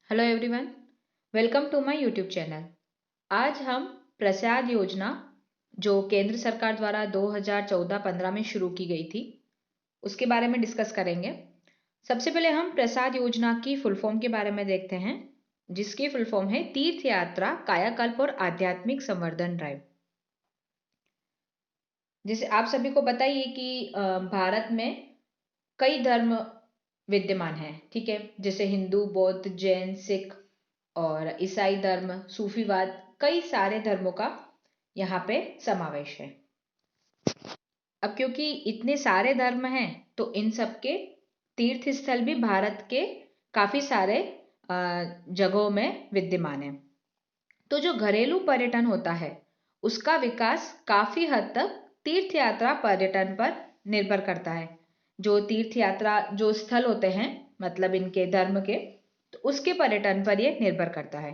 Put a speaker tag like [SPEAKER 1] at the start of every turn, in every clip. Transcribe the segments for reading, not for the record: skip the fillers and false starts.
[SPEAKER 1] Hello everyone, welcome to my YouTube channel. आज हम प्रसाद योजना जो केंद्र सरकार द्वारा 2014-15 में शुरू की गई थी उसके बारे में डिस्कस करेंगे। सबसे पहले हम प्रसाद योजना की फुल फॉर्म के बारे में देखते हैं, जिसकी फुल फॉर्म है तीर्थ यात्रा कायाकल्प और आध्यात्मिक संवर्धन ड्राइव। जैसे आप सभी को पता ही है कि भारत में कई धर्म विद्यमान हैं, ठीक है। जैसे हिंदू, बौद्ध, जैन, सिख और ईसाई धर्म, सूफीवाद, कई सारे धर्मों का यहाँ पे समावेश है। अब क्योंकि इतने सारे धर्म हैं तो इन सब के तीर्थ स्थल भी भारत के काफी सारे जगहों में विद्यमान है। तो जो घरेलू पर्यटन होता है उसका विकास काफी हद तक तीर्थ यात्रा पर्यटन पर निर्भर करता है। जो तीर्थ यात्रा जो स्थल होते हैं, मतलब इनके धर्म के, तो उसके पर्यटन पर ये निर्भर करता है।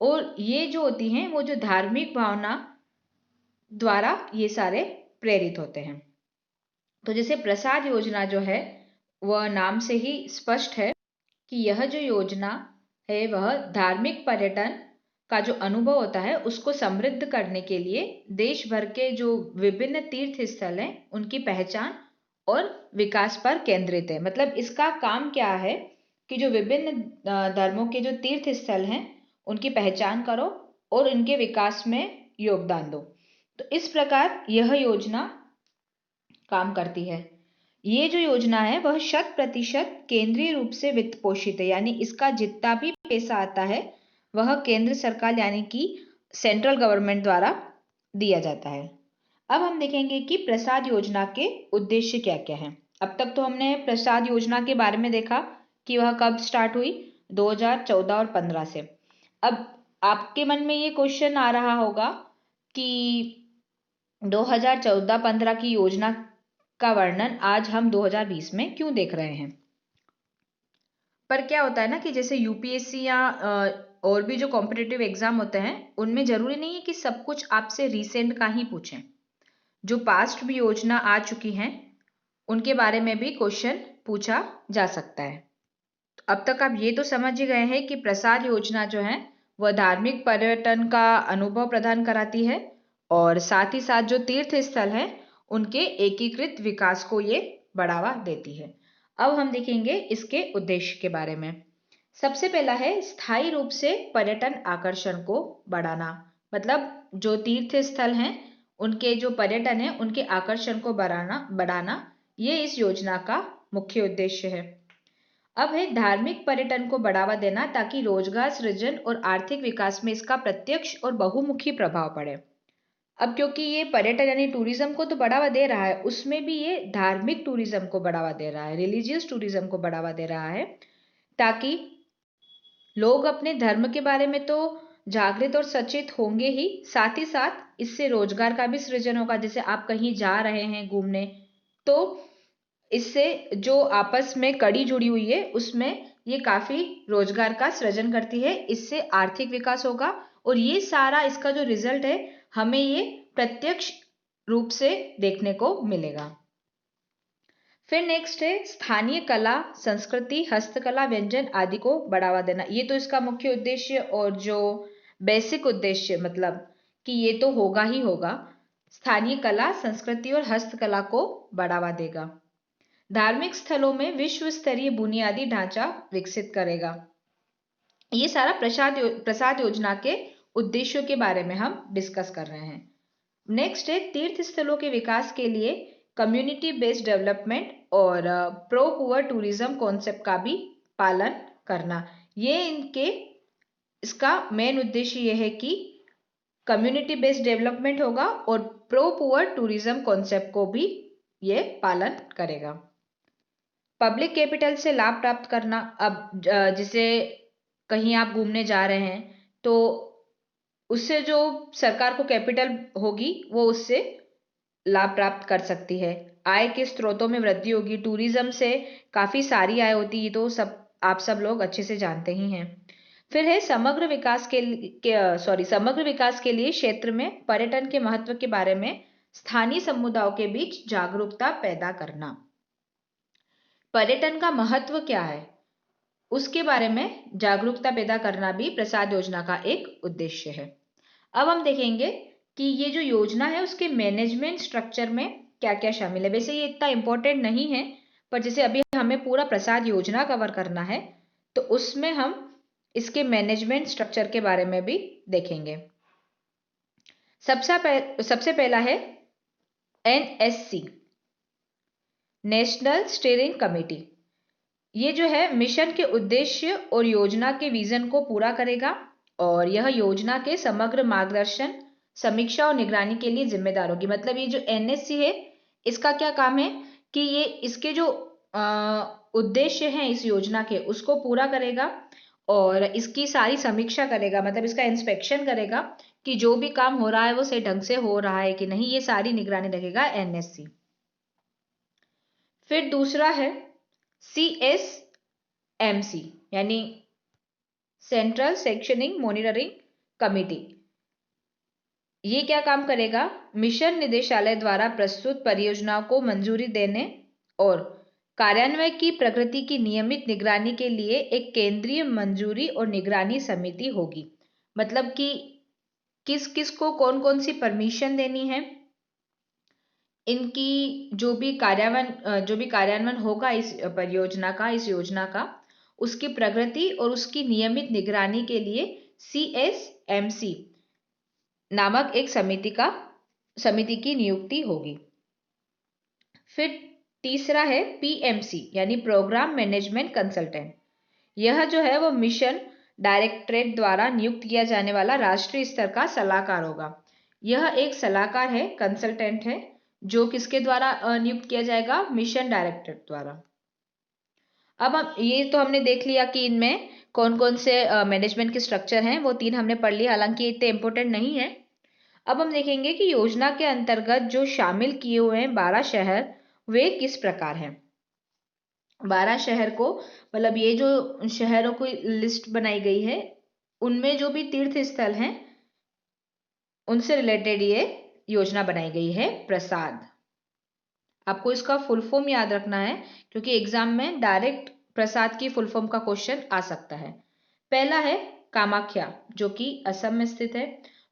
[SPEAKER 1] और ये जो होती हैं वो जो धार्मिक भावना द्वारा ये सारे प्रेरित होते हैं। तो जैसे प्रसाद योजना जो है वह नाम से ही स्पष्ट है कि यह जो योजना है वह धार्मिक पर्यटन का जो अनुभव होता है उसको समृद्ध करने के लिए देश भर के जो विभिन्न तीर्थ स्थल हैं उनकी पहचान और विकास पर केंद्रित है। मतलब इसका काम क्या है कि जो विभिन्न धर्मों के जो तीर्थ स्थल हैं उनकी पहचान करो और उनके विकास में योगदान दो। तो इस प्रकार यह योजना काम करती है। ये जो योजना है वह 100% केंद्रीय रूप से वित्त पोषित है, यानी इसका जितना भी पैसा आता है वह केंद्र सरकार यानी कि सेंट्रल गवर्नमेंट द्वारा दिया जाता है। अब हम देखेंगे कि प्रसाद योजना के उद्देश्य क्या क्या हैं। अब तक तो हमने प्रसाद योजना के बारे में देखा कि वह कब स्टार्ट हुई, 2014 और 15 से। अब आपके मन में ये क्वेश्चन आ रहा होगा कि 2014-15 की योजना का वर्णन आज हम 2020 में क्यों देख रहे हैं। पर क्या होता है ना कि जैसे यूपीएससी या और भी जो कॉम्पिटिटिव एग्जाम होते हैं उनमें जरूरी नहीं है कि सब कुछ आपसे रिसेंट का ही पूछें। जो पास्ट भी योजना आ चुकी हैं उनके बारे में भी क्वेश्चन पूछा जा सकता है। अब तक आप ये तो समझ ही गए हैं कि प्रसाद योजना जो है वह धार्मिक पर्यटन का अनुभव प्रदान कराती है और साथ ही साथ जो तीर्थ स्थल है उनके एकीकृत विकास को ये बढ़ावा देती है। अब हम देखेंगे इसके उद्देश्य के बारे में। सबसे पहला है स्थायी रूप से पर्यटन आकर्षण को बढ़ाना। मतलब जो तीर्थ स्थल हैं उनके जो पर्यटन है उनके आकर्षण को बढ़ाना ये इस योजना का मुख्य उद्देश्य है। अब है धार्मिक पर्यटन को बढ़ावा देना ताकि रोजगार सृजन और आर्थिक विकास में इसका प्रत्यक्ष और बहुमुखी प्रभाव पड़े। अब क्योंकि ये पर्यटन यानी टूरिज्म को तो बढ़ावा दे रहा है, उसमें भी ये धार्मिक टूरिज्म को बढ़ावा दे रहा है, रिलीजियस टूरिज्म को बढ़ावा दे रहा है, ताकि लोग अपने धर्म के बारे में तो जागृत और सचेत होंगे ही, साथ ही साथ इससे रोजगार का भी सृजन होगा। जैसे आप कहीं जा रहे हैं घूमने तो इससे जो आपस में कड़ी जुड़ी हुई है उसमें ये काफी रोजगार का सृजन करती है, इससे आर्थिक विकास होगा और ये सारा इसका जो रिजल्ट है हमें ये प्रत्यक्ष रूप से देखने को मिलेगा। फिर नेक्स्ट है स्थानीय कला, संस्कृति, हस्तकला, व्यंजन आदि को बढ़ावा देना। ये तो इसका मुख्य उद्देश्य और जो बेसिक उद्देश्य, मतलब कि ये तो होगा ही होगा, स्थानीय कला, संस्कृति और हस्तकला को बढ़ावा देगा। धार्मिक स्थलों में विश्व स्तरीय बुनियादी ढांचा विकसित करेगा। ये सारा प्रसाद योजना के उद्देश्यों के बारे में हम डिस्कस कर रहे हैं। नेक्स्ट है तीर्थ स्थलों के विकास के लिए कम्युनिटी बेस्ड डेवलपमेंट और प्रो पुअर टूरिज्म कॉन्सेप्ट का भी पालन करना। ये इसका मेन उद्देश्य ये है कि कम्युनिटी बेस्ड डेवलपमेंट होगा और प्रो पुअर टूरिज्म कॉन्सेप्ट को भी ये पालन करेगा। पब्लिक कैपिटल से लाभ प्राप्त करना। अब जैसे कहीं आप घूमने जा रहे हैं तो उससे जो सरकार को कैपिटल होगी वो उससे लाभ प्राप्त कर सकती है। आय के स्रोतों में वृद्धि होगी, टूरिज्म से काफी सारी आय होती है, तो आप सब लोग अच्छे से जानते ही हैं। फिर है समग्र विकास समग्र विकास के लिए क्षेत्र में पर्यटन के महत्व के बारे में स्थानीय समुदायों के बीच जागरूकता पैदा करना। पर्यटन का महत्व क्या है? उसके बारे में जागरूकता पैदा करना भी प्रसाद योजना का एक उद्देश्य है। अब हम देखेंगे कि ये जो योजना है उसके मैनेजमेंट स्ट्रक्चर में क्या क्या शामिल है। वैसे ये इतना इम्पोर्टेंट नहीं है, पर जैसे अभी हमें पूरा प्रसाद योजना कवर करना है तो उसमें हम इसके मैनेजमेंट स्ट्रक्चर के बारे में भी देखेंगे। सबसे पहला है NSC, नेशनल स्टीयरिंग कमेटी। ये जो है मिशन के उद्देश्य और योजना के विजन को पूरा करेगा और यह योजना के समग्र मार्गदर्शन, समीक्षा और निगरानी के लिए जिम्मेदार होगी। मतलब ये जो NSC है इसका क्या काम है कि ये इसके जो उद्देश्य हैं इस योजना के उसको पूरा करेगा और इसकी सारी समीक्षा करेगा, मतलब इसका इंस्पेक्शन करेगा कि जो भी काम हो रहा है वो सही ढंग से हो रहा है कि नहीं, ये सारी निगरानी रखेगा NSC। फिर दूसरा है CSMC यानी सेंट्रल शैक्षणिक मॉनिटरिंग कमेटी। ये क्या काम करेगा? मिशन निदेशालय द्वारा प्रस्तुत परियोजनाओं को मंजूरी देने और कार्यान्वयन की प्रगति की नियमित निगरानी के लिए एक केंद्रीय मंजूरी और निगरानी समिति होगी। मतलब कि किस किस को कौन कौन सी परमिशन देनी है, इनकी जो भी कार्यान्वयन होगा इस परियोजना का, इस योजना का, उसकी प्रगति और उसकी नियमित निगरानी के लिए CSMC नामक एक समिति की नियुक्ति होगी। फिर तीसरा है PMC यानी प्रोग्राम मैनेजमेंट कंसल्टेंट। यह जो है वो मिशन डायरेक्टरेट द्वारा नियुक्त किया जाने वाला राष्ट्रीय स्तर का सलाहकार होगा। यह एक सलाहकार है, कंसल्टेंट है, जो किसके द्वारा नियुक्त किया जाएगा? मिशन डायरेक्टरेट द्वारा। अब हम ये तो हमने देख लिया कि इनमें कौन कौन से मैनेजमेंट के स्ट्रक्चर हैं, वो 3 हमने पढ़ लिया, हालांकि इतने इंपॉर्टेंट नहीं है। अब हम देखेंगे कि योजना के अंतर्गत जो शामिल किए हुए हैं 12 शहर वे किस प्रकार हैं। 12 शहर को, मतलब ये जो शहरों की लिस्ट बनाई गई है उनमें जो भी तीर्थ स्थल हैं उनसे रिलेटेड ये योजना बनाई गई है प्रसाद। आपको इसका फुल फॉर्म याद रखना है क्योंकि एग्जाम में डायरेक्ट प्रसाद की फुल फॉर्म का क्वेश्चन आ सकता है। पहला है कामाख्या जो कि असम में स्थित है।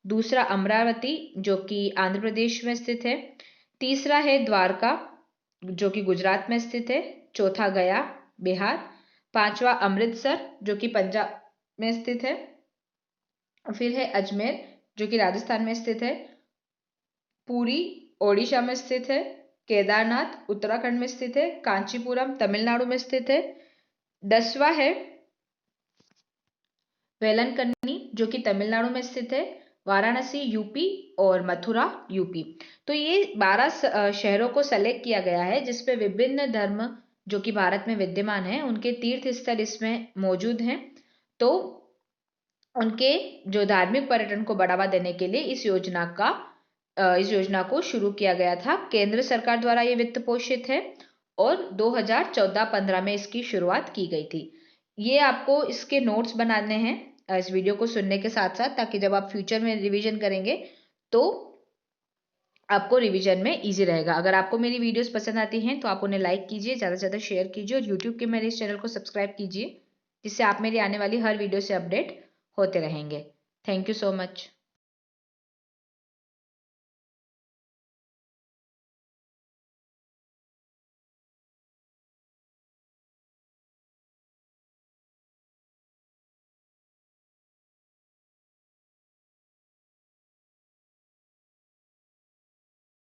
[SPEAKER 1] दूसरा अमरावती जो कि आंध्र प्रदेश में स्थित है। तीसरा है द्वारका जो कि गुजरात में स्थित है। चौथा गया बिहार। पांचवा अमृतसर जो कि पंजाब में स्थित है। फिर है अजमेर जो कि राजस्थान में स्थित है। पुरी ओडिशा में स्थित है। केदारनाथ उत्तराखंड में स्थित है। कांचीपुरम तमिलनाडु में स्थित है। 10वां है वेलनकन्नी जो कि तमिलनाडु में स्थित है। वाराणसी यूपी और मथुरा यूपी। तो ये 12 शहरों को सेलेक्ट किया गया है जिसपे विभिन्न धर्म जो कि भारत में विद्यमान है उनके तीर्थ स्थल इसमें मौजूद हैं। तो उनके जो धार्मिक पर्यटन को बढ़ावा देने के लिए इस योजना को शुरू किया गया था। केंद्र सरकार द्वारा ये वित्त पोषित है और 2014-15 में इसकी शुरुआत की गई थी। ये आपको इसके नोट्स बनाने हैं इस वीडियो को सुनने के साथ साथ, ताकि जब आप फ्यूचर में रिवीजन करेंगे तो आपको रिवीजन में इजी रहेगा। अगर आपको मेरी वीडियोस पसंद आती हैं तो आप उन्हें लाइक कीजिए, ज़्यादा से ज़्यादा शेयर कीजिए और यूट्यूब के मेरे इस चैनल को सब्सक्राइब कीजिए जिससे आप मेरी आने वाली हर वीडियो से अपडेट होते रहेंगे। Thank you so much.